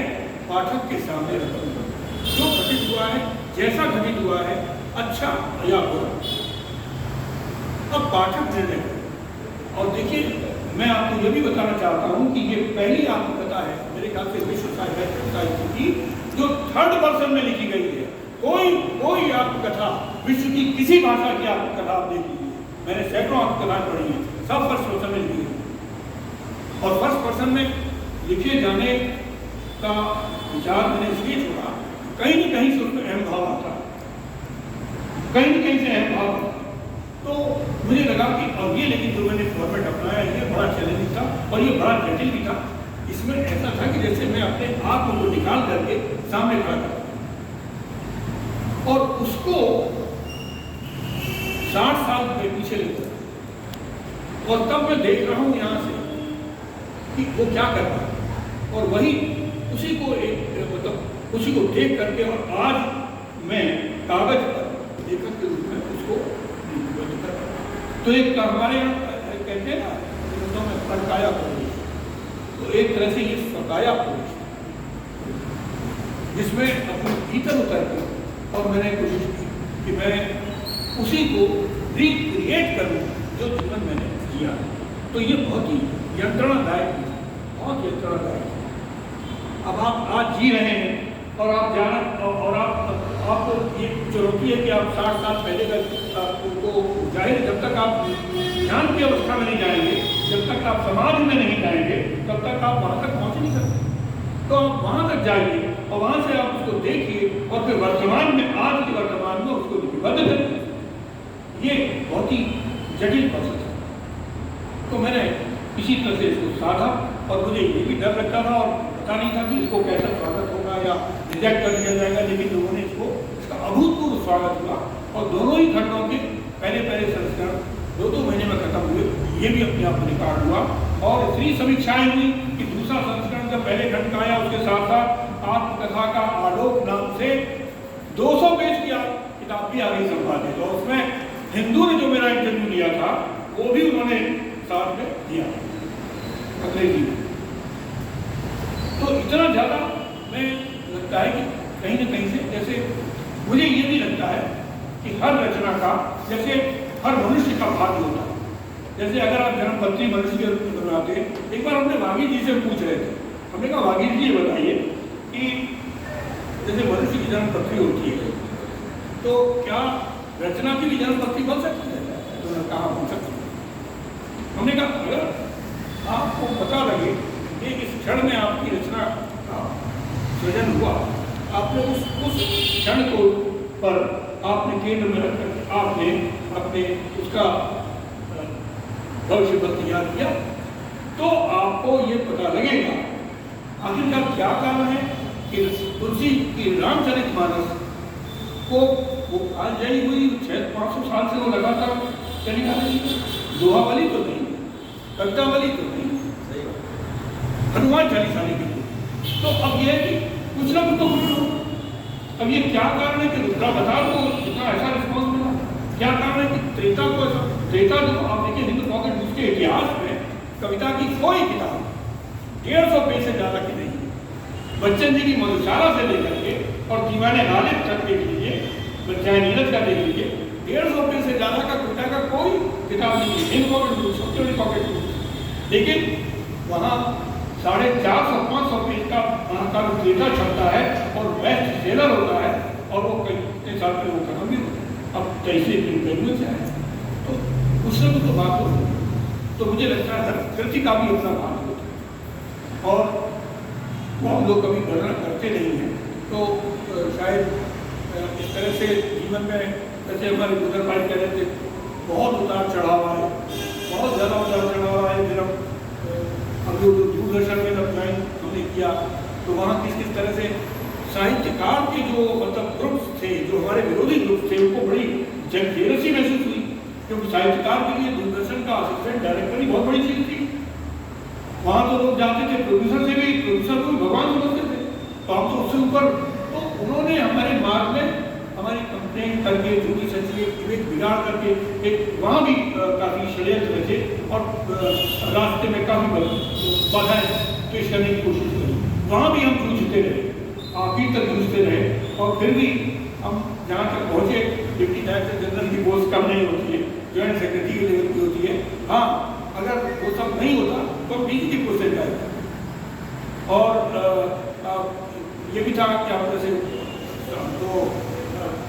पाठक के सामने रखूँगा। जो घटित हुआ है, जैसा घटित हुआ है, अच्छा या बुरा, अब पाठक निर्णय करें। और देखिए, मैं आपको ये भी बताना चाहता हूँ कि ये पहली आत्मकथा है मेरे ख्याल से विश्व साहित्य की जो 3rd पर्सन में लिखी गई है। कोई आत्मकथा विश्व की किसी भाषा की आत्मकथा आप देख लीजिए, मैंने सैकड़ों आत्मकथाएं पढ़ी हैं, सब 1st पर्सन में लिखी है। और 1st पर्सन में लिखे जाने का विचार मैंने इसलिए छोड़ा, कहीं न कहीं से उसमें अहम भाव आता है, कहीं न कहीं से अहम भाव आता है। तो मुझे लगा कि अब ये, लेकिन जो मैंने फॉर्मेट अपनाया ये बड़ा चैलेंजिंग था, और ये बड़ा जटिल भी था। इसमें ऐसा था कि जैसे मैं अपने आप को निकाल करके सामने खड़ा करता और उसको 60 साल के पीछे लेता, और तब मैं देख रहा हूँ यहाँ से कि वो क्या कर रहा है, और वही उसी को मतलब उसी को देख करके, और आज मैं कागज पर लेखक के रूप में उसको कर रहा हूँ। तो एक हमारे यहाँ कहते हैं ना, तो मैं फड़काया पुरुष, तो एक तरह से ये फड़काया पुरुष, जिसमें अपने भीतर उतर के, और मैंने कोशिश की कि मैं उसी को रिक्रिएट करूँ जो जीवन मैंने जिया। तो ये बहुत ही यंत्रणादायक था, बहुत यंत्रणादायक है। अब आप आज जी रहे हैं और आप जाना और आप ये चुनौती है कि आप 60 साल पहले का उनको जाहिर, जब तक आप ज्ञान की अवस्था में नहीं जाएंगे, जब तक आप समाज में नहीं जाएंगे, तब तक आप वहाँ तक पहुँच नहीं सकते। तो आप वहाँ तक जाइए और वहाँ से आप उसको देखिए और फिर वर्तमान में, आज के वर्तमान में उसको लिपिबद्ध करिए। ये बहुत ही जटिल प्रोसेस है। तो मैंने इसी तरह से इसको साधा और मुझे ये भी डर लगता था और पता नहीं था कि इसको कैसा स्वागत होगा या रिजेक्ट कर दिया जाएगा, लेकिन लोगों ने इसका अभूतपूर्व स्वागत हुआ और दोनों ही खंडों के पहले संस्करण 2-2 महीने में खत्म हुए। ये भी अपने आप रिकॉर्ड हुआ और इतनी समीक्षाएं हुई कि दूसरा संस्करण जब पहले खंड का आया, उसके साथ साथ आत्मकथा का आलोक नाम से 200 पेज की किताब भी आ गई संपादित, और उसमें हिंदू ने जो मेरा इंटरव्यू लिया था वो भी उन्होंने साथ में दिया अंग्रेजी में। तो इतना ज़्यादा मैं लगता है कि कहीं ना कहीं से, जैसे मुझे ये भी लगता है कि हर रचना का, जैसे हर मनुष्य का भाग्य होता है। जैसे अगर आप जन्मपत्री मनुष्य के रूप में बनाते हैं, एक बार हमने वागी जी से पूछ रहे थे, हमने कहा वागी जी ये बताइए कि जैसे मनुष्य की जन्मपत्री होती है तो क्या रचना की भी जन्मपत्री बन सकती है? तो उन्होंने कहा बन सकती है। हमने कहा अगर आपको पता लगे कि इस क्षण में आपकी रचना का सृजन हुआ, आपने उस क्षण को पर आपने केंद्र में रखकर आपने अपने उसका भविष्य पर तैयार किया, तो आपको ये पता लगेगा आखिरकार क्या कारण है कि तुलसी की रामचरितमानस को वो आज जाई हुई 500 साल से वो लगातार चली आ रही है। दोहावली तो नहीं, कवितावली तो नहीं, हनुमान चालीसा नहीं। तो अब यह है कि कुछ ना कुछ तो कुछ हो। अब ये क्या कारण है कि रुद्रावतार को इतना ऐसा रिस्पॉन्स मिला? क्या कारण है कि त्रेता को ऐसा? त्रेता जो आप देखिए हिंदू पॉकेट बुक के इतिहास में कविता की कोई किताब 150 पेज से ज़्यादा की नहीं है। बच्चन जी की मधुशाला से लेकर के और दीवाने गालिब तक देख लीजिए, चाहे नीरज का देख लीजिए, 150 पेज से ज़्यादा का कविता का कोई किताब नहीं है हिंदू पॉकेट बुक, सबसे बड़ी पॉकेट बुक। लेकिन वहाँ 450-500 पेज का महाकाव्य त्रेता छपता है और बेस्ट सेलर होता है और वो कई साल में वो खत्म भी होता है। अब कैसे इंटरव्यू से आए तो उससे भी तो बात हो। तो मुझे लगता है कृति का भी अपना बात होता है और वो हम लोग कभी वर्णन करते नहीं हैं। तो शायद इस तरह से जीवन में, जैसे हमारे गुजर भाई कह रहे थे, बहुत उतार चढ़ाव है, बहुत ज़्यादा उतार चढ़ाव है। फिर हम लोग दूरदर्शन में अपनाई हमने किया तो वहाँ किस तरह से साहित्यकार के जो मतलब ग्रुप्स थे, जो हमारे विरोधी ग्रुप्स थे, उनको बड़ी जेलसी महसूस हुई, क्योंकि साहित्यकार के लिए दूरदर्शन का असिस्टेंट डायरेक्टर ही बहुत बड़ी चीज़ थी। वहाँ तो लोग जाते थे प्रोड्यूसर से भी, प्रोड्यूसर को भी भगवान समझते थे। तो हम तो उससे ऊपर, तो उन्होंने हमारे मार्ग में हमारी कंप्लेंट करके, झूठी सच्ची इमेज बिगाड़ करके एक वहाँ भी काफ़ी षड्यंत्र रचे और रास्ते में काफ़ी बाधाएं पेश करने की कोशिश करी। वहाँ भी हम जूझते रहे, आखिर तक जूझते रहे और फिर भी हम जहाँ तक पहुँचे, डिप्टी डायरेक्टर जनरल की पोस्ट कम नहीं होती है, जॉइंट सेक्रेटरी की लेवल की होती है। हाँ, अगर वो सब नहीं होता तो डीजी की पोस्ट जाएगा। और ये भी था कि आप जैसे तो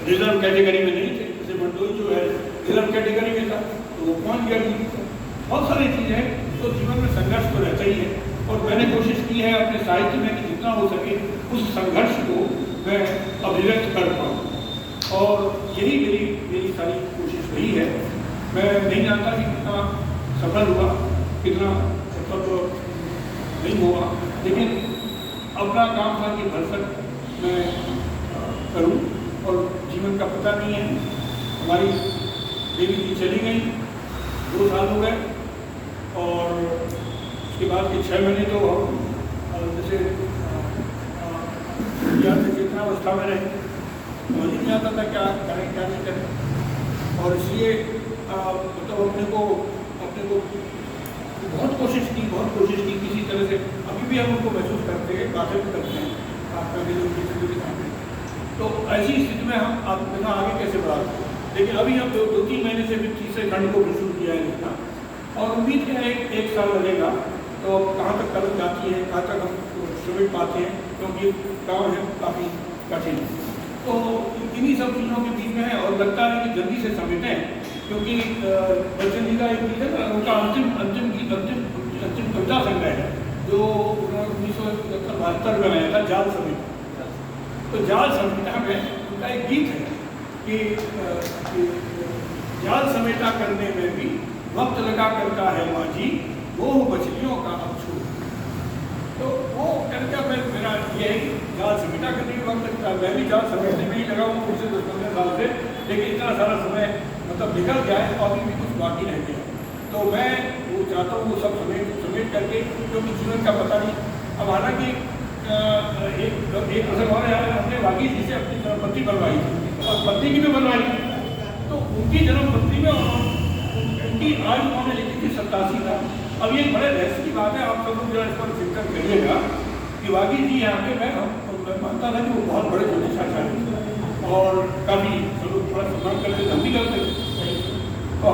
रिजर्व कैटेगरी में नहीं थे, जैसे मंडोई जो है रिजर्व कैटेगरी में था तो वो पहुँच गया डीजी तक। बहुत सारी चीज़ें हैं, तो जीवन में संघर्ष तो रहता ही है और मैंने कोशिश की है अपने साहित्य में कि जितना हो सके उस संघर्ष को मैं अभिव्यक्त कर पाऊँ और यही मेरी सारी कोशिश रही है। मैं नहीं जानता कि कितना सफल हुआ, कितना सफल नहीं हुआ, लेकिन अपना काम था कि भरसक मैं करूं और जीवन का पता नहीं है। हमारी देवी जी चली गई, 2 साल हो गए और उसके बाद के 6 महीने तो हम जैसे चेतनावस्था में रहे, समझ नहीं आता था क्या करें क्या नहीं करें। और इसलिए मतलब अपने को बहुत कोशिश की किसी तरह से। अभी भी हम उनको महसूस करते हैं, बातें भी करते हैं आपका भी के सामने। तो ऐसी स्थिति में हम आत्मकथा आगे कैसे बढ़ाते हैं। लेकिन अभी हम 2-3 महीने से भी तीसरे खंड को भी शुरू किया है लिखना और उम्मीद क्या है 1 साल लगेगा तो कहाँ तक कदम जाती है, कहाँ तक हम समेट पाते हैं, क्योंकि काम है काफ़ी कठिन। तो इन्हीं सब चीज़ों के बीच में है और लगता है कि जल्दी से समेटें, क्योंकि बच्चन जी का एक गीत है ना, उनका अंतिम कविता संग्रह है जो 1972 में आया था, जाल समेटा। तो जाल समेटा में उनका एक गीत है कि जाल समेटा करने में भी वक्त लगा करता है माझी, वो मछलियों का अब छू। तो वो क्या मेरा ये है कि जाल समेटा करने में वक्त लगता है। मैं भी जाल समेटने में ही लगा हूँ पिछले 10-15 साल से, लेकिन इतना सारा समय मतलब निकल गया है और अभी भी कुछ बाकी रह गया। तो मैं वो चाहता हूँ वो सब समेट करके, क्योंकि जीवन का पता नहीं। अब हालांकि एक असर और है, हमने वाकई जी से अपनी जन्मपत्ति बनवाई थी और पत्नी की भी बनवाई थी। तो उनकी जन्मपत्ति में उनकी आयु उन्होंने लिखी थी 87 का। अब ये बड़े रहस्य की बात है, आप सब लोग जरा इस पर चिंतन करिएगा कि वाकई जी यहाँ पे मैं मानता था कि वो बहुत बड़े ज्योतिषाचार्य थे और काफ़ी सब लोग थोड़ा सम्मान करते थे, हम भी करते थे। तो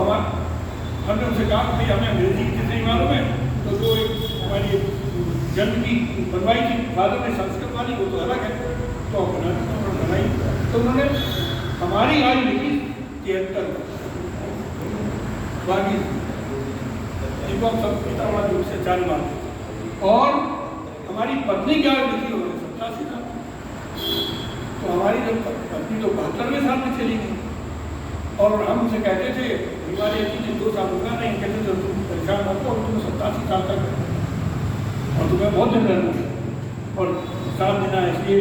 हमने उनसे कहा कि भाई हमें अंग्रेजी की जितनी मालूम है, तो जो एक हमारी जन्म की बनवाई थी फादर ने संस्कृत वाली, वो तो अलग है, तो बनाई। तो उन्होंने हमारी आयु लिखी 73 बाकी जिनको हम सब पिता बड़ा रूप से जान मानते, और हमारी पत्नी की आयु लिखी उन्होंने 87 साल। तो हमारी जब पत्नी तो 72वें साल में चली गई और हम उनसे कहते थे बीमारी ऐसी थी 2 साल होगा नहीं, कहते थे तुम परेशान मत हो, तुम 87 साल तक और तुम्हें बहुत दिन रहना और 7 दिन आए इसलिए।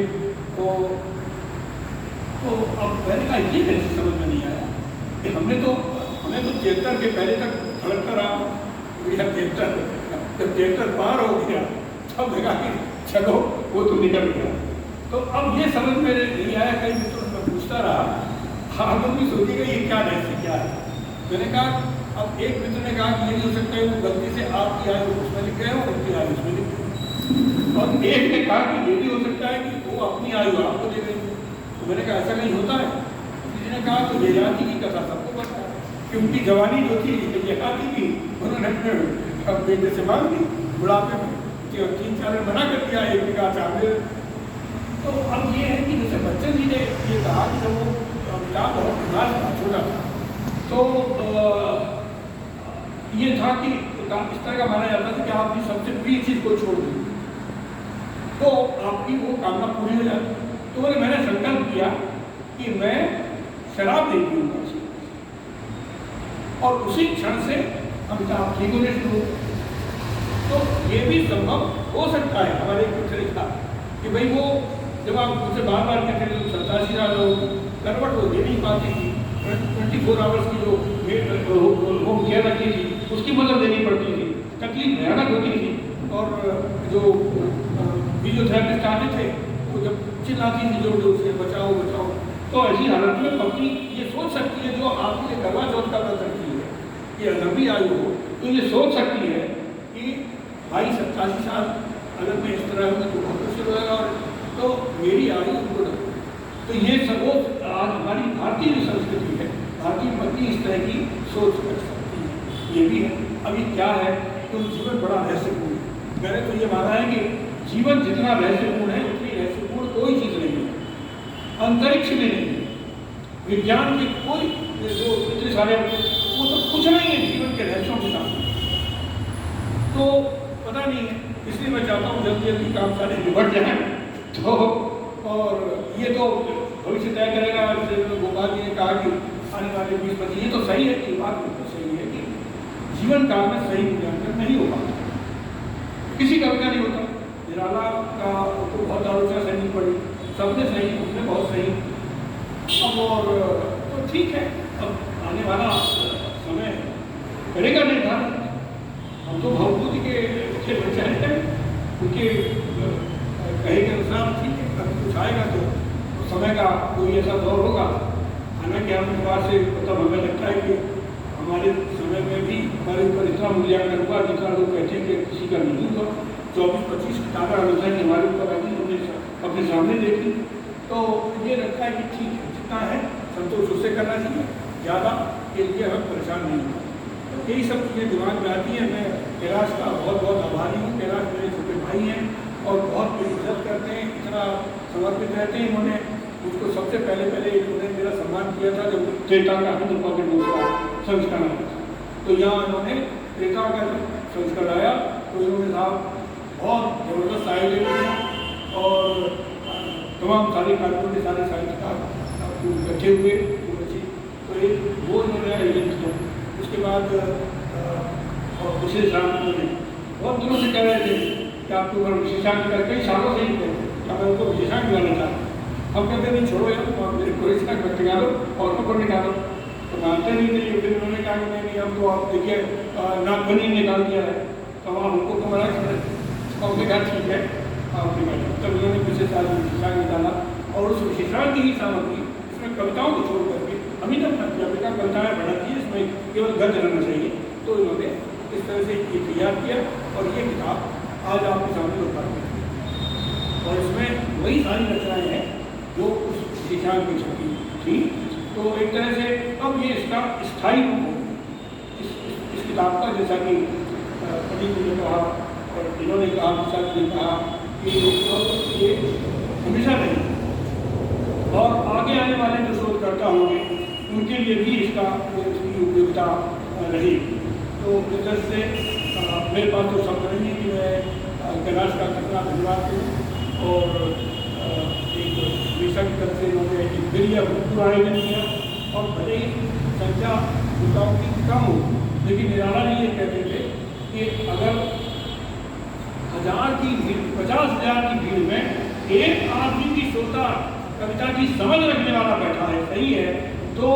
तो अब मैंने कहा ये कैसे समझ में नहीं आया कि हमें तो 73 के पहले तक धड़कता रहा, जब 73 पार हो गया तब देखा कि चलो वो तो निकल गया। तो अब ये समझ में नहीं आया, कई मित्रों से पूछता रहा, हम लोग भी सोचिएगा ये क्या रहस्य क्या है। मैंने कहा, अब एक मित्र ने कहा कि ये नहीं हो सकता है वो गलती से आपकी आयु उसमें लिख गए हो, उनकी आयु उसमें लिख गए, और एक ने कहा कि ये भी हो सकता है कि वो अपनी आयु आपको दे गई। तो मैंने कहा ऐसा नहीं होता है। किसी ने कहा तो ययाति की कथा सबको पता है कि उनकी जवानी जो थी ययाति की, उन्होंने अपने बेटे से मांग ली बुढ़ापे में, 3-4 ने मना कर दिया, एक ने कहा 4। तो अब ये है कि जैसे बच्चन जी ने ये कहा कि जब वो अमिताभ बहुत बीमार था, छोटा था, तो ये था कि इस तरह का माना जाता था कि आप भी सबसे प्रिय चीज़ को छोड़ दें तो आपकी वो कामना पूरी हो जाती। तो मैंने संकल्प किया कि मैं शराब नहीं पीऊँगा, और उसी क्षण से अमिताभ ठीक होने शुरू हो। तो ये भी संभव हो सकता है। हमारे एक मित्र ने कहा कि भाई वो जब आप मुझसे बार बार कहते थे 87 साल हो, करवट वो दे नहीं पाती थी, 24 आवर्स की जो होम केयर रखी थी उसकी मदद देनी पड़ती थी, तकलीफ भयानक होती थी। और जो फिजियोथेरेपिस्ट आते थे वो जब चिल्लाती थी जोर जोर से बचाओ बचाओ, तो ऐसी हालत में पत्नी ये सोच सकती है, जो आपके लिए करवा चौथ का व्रत रखी है, ये लंबी आयु हो, तो ये सोच सकती है कि भाई 87 साल अगर मैं इस तरह हूँ तो बहुत मुश्किल होगा, और तो मेरी आयु उनको रखो। तो ये सब आज हमारी भारतीय जो संस्कृति है, भारतीय पत्नी इस तरह की सोच कर सकती है, ये भी है। अभी क्या है तो जीवन बड़ा रहस्यपूर्ण है। मैंने तो ये माना है कि जीवन जितना रहस्यपूर्ण है उतनी रहस्यपूर्ण कोई चीज़ नहीं है, अंतरिक्ष में नहीं है, विज्ञान के कोई जो इतने सारे वो तो कुछ नहीं है जीवन के रहस्यों के साथ। तो पता नहीं है, इसलिए मैं चाहता हूँ जल्दी जल्दी काम सारे निबट जाए। तो और ये तो भविष्य तय करेगा। गोपाल जी ने कहा कि आने वाले 20-25, ये तो सही है कि बात बिल्कुल सही है कि जीवन काल में सही मूल्यांकन नहीं हो पाता, किसी का भी नहीं होता। निराला का तो बहुत आलोचना सहनी पड़ी, सबने सही, उसने बहुत सही। अब और तो ठीक है, अब आने वाला समय करेगा निर्धारण। हम तो भगवती के बच्चे हैं, उनके कहे के अनुसार ठीक है, कभी कुछ आएगा तो समय का कोई ऐसा दौर होगा। हालांकि हमारे पास से मतलब हमें लगता है कि हमारे समय में भी हमारे ऊपर इतना मूल्यांकन हुआ जितना लोग कहते हैं कि किसी का नहीं हुआ। 24-25 किताबें आलोचना की हमारे ऊपर आती, हमने अपने सामने देखी, तो ये लगता है कि ठीक है, जितना है संतोष उससे करना चाहिए, ज़्यादा के लिए हमें परेशान नहीं होगा। तो यही सब चीज़ें दिमाग में आती हैं। मैं कैलाश का बहुत बहुत आभारी हूँ। कैलाश मेरे छोटे भाई हैं और बहुत मेरी इज्जत करते हैं, इतना समर्पित रहते हैं। इन्होंने मुझको सबसे पहले इन्होंने मेरा सम्मान किया था जब त्रेता का हिंदू पॉकेट दूसरा संस्करण आया था, तो यहाँ इन्होंने त्रेता का संस्करण आया तो इन्होंने साहब बहुत ज़बरदस्त आयोजन किया और तमाम सारे कार्यक्रम के सारे साहित्यकार इकट्ठे हुए तो वो इन्होंने आयोजन किया। उसके बाद पिछले साल उन्होंने बहुत दिनों से कह रहे थे कि आपको अगर विशेषांक कर कई सालों से ही कहते क्या मैं उनको विशेषांक दिलाना चाहता हूँ। हम कहते नहीं छोड़ो यार, तो आप मेरे को विशेषांक मत निकालो और ऊपर निकालो, तो मानते नहीं थे। फिर उन्होंने कहा कि नहीं अब तो आप देखिए नागफनी निकाल दिया है तो आप हमको तो मना कर रहे थे। और कहा ठीक है आप निकालिए। तब उन्होंने पिछले साल विशेषांक निकाला और उस विशेषांक की ही सामग्री इसमें कविताओं को छोड़ करके अभी तक बेटा कविताएँ बढ़ा दी, इसमें केवल गद्य रहना चाहिए। तो इन्होंने इस तरह से ये तैयार किया और ये किताब आज आपके सामने उपलब्ध है और इसमें वही सारी रचनाएँ हैं जो उस विशेषांक में छपी थी। तो एक तरह से अब ये इसका स्थायी रूप हो इस किताब का, जैसा कि प्रदीप जी ने कहा और इन्होंने कहा, विशाल जी ने कहा कि ये हमेशा नहीं और आगे आने वाले जो शोधकर्ता होंगे उनके लिए भी इसकी उपयोगिता रहेगी। तो इस तरह से मेरे पास तो शब्द नहीं है कि मैं कैलाश का कितना धन्यवाद करूँ और एक विषय की तरफ से इन्होंने एक मीडिया ग्रुप आयोजन किया और भले ही संख्या श्रोताओं की कम हो लेकिन निराला जी ये कहते थे कि अगर 1000 की भीड़ 50,000 की भीड़ में एक आदमी की श्रोता कविता की समझ रखने वाला बैठा है, सही है, तो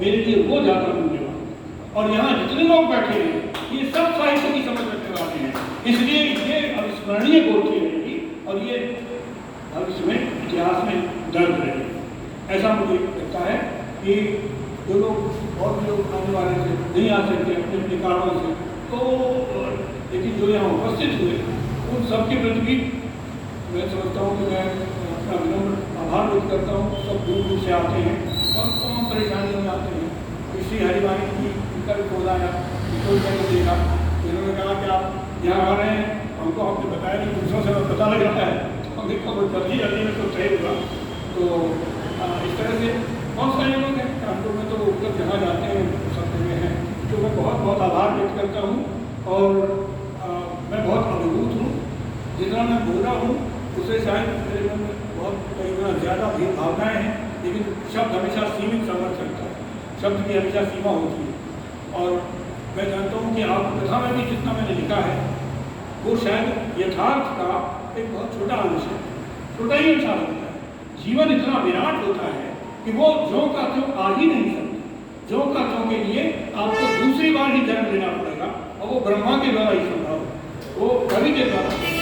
मेरे लिए वो ज़्यादा मूल्यवान। और यहाँ जितने लोग बैठे हैं ये सब साहित्य की समझ रखने वाले हैं, इसलिए ये अविस्मरणीय गोष्ठी रहेगी और ये भविष्य में इतिहास में दर्ज रहेगी। ऐसा मुझे लगता है कि जो लोग और भी लोग आने वाले से नहीं आ सकते अपने अपने कारणों से, तो लेकिन जो यहाँ उपस्थित हुए उन सबके प्रति भी मैं समझता हूँ कि मैं अपना विनम्र आभार व्यक्त करता हूँ। सब दूर दूर से आते हैं और तमाम परेशानियों में आते हैं। इसी हरिवाणी की उनका भी खोला आया, उनको मैंने देखा, इन्होंने कहा कि आप यहाँ आ रहे हैं, हमको आपने बताया नहीं, दूसरों से पता लग रहा है, हम देखो जल्दी जल्दी में तो सही होगा। तो इस तरह से बहुत सारे लोग हैं, कानपुर में तो उत्तर जहाँ जाते हैं सब जगह हैं, तो मैं बहुत बहुत आभार व्यक्त करता हूँ और मैं बहुत अभिभूत हूँ। जितना मैं बोल रहा हूँ उससे शायद मेरे मन में बहुत कई गुना ज़्यादा भी भावनाएँ हैं, लेकिन शब्द हमेशा सीमित समझ सकता है, शब्द की हमेशा सीमा होती है। और मैं जानता हूँ कि आप कथा में भी जितना मैंने लिखा है वो शायद यथार्थ का एक बहुत छोटा अंश है, छोटा ही अंश होता है। जीवन इतना विराट होता है कि वो ज्यों का त्यों आ ही नहीं सकता। ज्यों का त्यों के लिए आपको दूसरी बार ही जन्म लेना पड़ेगा और वो ब्रह्मा के द्वारा ही संभव है, वो कवि के द्वारा।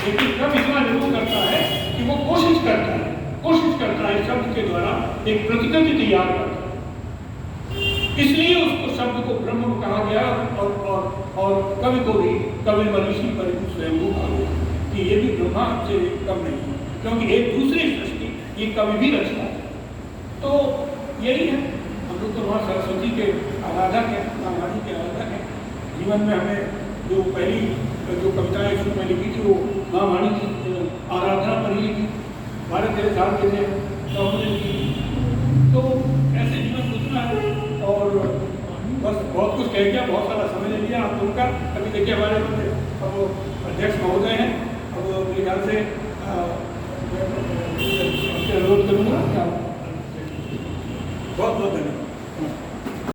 लेकिन कवि इतना जरूर करता है कि वो कोशिश करता है शब्द के द्वारा एक प्रतिकृति तैयार करता है। इसलिए उसको शब्द को ब्रह्म कहा गया और कवि को भी कवि मनीषी पर स्वयं कहा गया कि ये भी ब्रह्मा से कम नहीं है, क्योंकि एक दूसरी सृष्टि ये कवि भी रचता है। तो यही है, हम लोग तो वहाँ सरस्वती के आराधक हैं, महावाणी के आराधक हैं। जीवन में हमें जो पहली जो कविताएं शुरू में लिखी थी वो महावाणी की आराधना पर ही लिखी, 12-13 साल के थे तो हमने लिखी। तो ऐसे जीवन गुजरा है और बस बहुत कुछ कह गया, बहुत सारा समय ले लिया आप लोगों का। अभी देखिए हमारे अब अध्यक्ष महोदय हैं, अब मेरे ख्याल से अनुरोध करूँगा। बहुत बहुत धन्यवाद।